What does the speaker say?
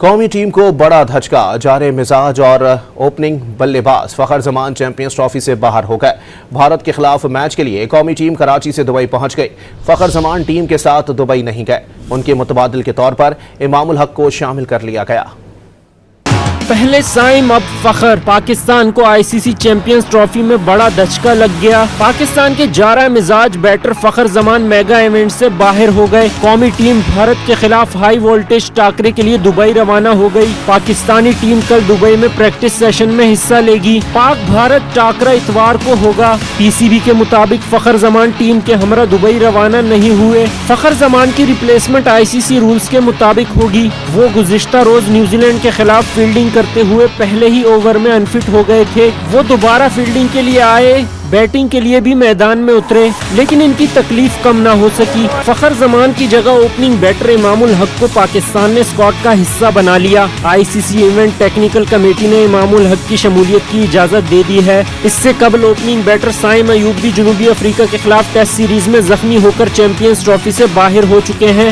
قومی ٹیم کو بڑا دھچکا، جارے مزاج اور اوپننگ بلے باز فخر زمان چیمپئنز ٹرافی سے باہر ہو گئے۔ بھارت کے خلاف میچ کے لیے قومی ٹیم کراچی سے دبئی پہنچ گئی۔ فخر زمان ٹیم کے ساتھ دبئی نہیں گئے، ان کے متبادل کے طور پر امام الحق کو شامل کر لیا گیا۔ پہلے سائم اب فخر، پاکستان کو آئی سی سی چیمپئنز ٹرافی میں بڑا دھچکا لگ گیا۔ پاکستان کے جارہ مزاج بیٹر فخر زمان میگا ایونٹ سے باہر ہو گئے۔ قومی ٹیم بھارت کے خلاف ہائی وولٹیج ٹاکرے کے لیے دبئی روانہ ہو گئی۔ پاکستانی ٹیم کل دبئی میں پریکٹس سیشن میں حصہ لے گی۔ پاک بھارت ٹاکرا اتوار کو ہوگا۔ پی سی بی کے مطابق فخر زمان ٹیم کے ہمراہ دبئی روانہ نہیں ہوئے۔ فخر زمان کی ریپلیسمنٹ آئی سی سی رولز کے مطابق ہوگی۔ وہ گزشتہ روز نیوزی لینڈ کے خلاف فیلڈنگ کرتے ہوئے پہلے ہی اوور میں انفٹ ہو گئے تھے۔ وہ دوبارہ فیلڈنگ کے لیے آئے، بیٹنگ کے لیے بھی میدان میں اترے، لیکن ان کی تکلیف کم نہ ہو سکی۔ فخر زمان کی جگہ اوپننگ بیٹر امام الحق کو پاکستان نے اسکواڈ کا حصہ بنا لیا۔ آئی سی سی ایونٹ ٹیکنیکل کمیٹی نے امام الحق کی شمولیت کی اجازت دے دی ہے۔ اس سے قبل اوپننگ بیٹر سائم ایوب بھی جنوبی افریقہ کے خلاف ٹیسٹ سیریز میں زخمی ہو کر چیمپئنز ٹرافی سے باہر ہو چکے ہیں۔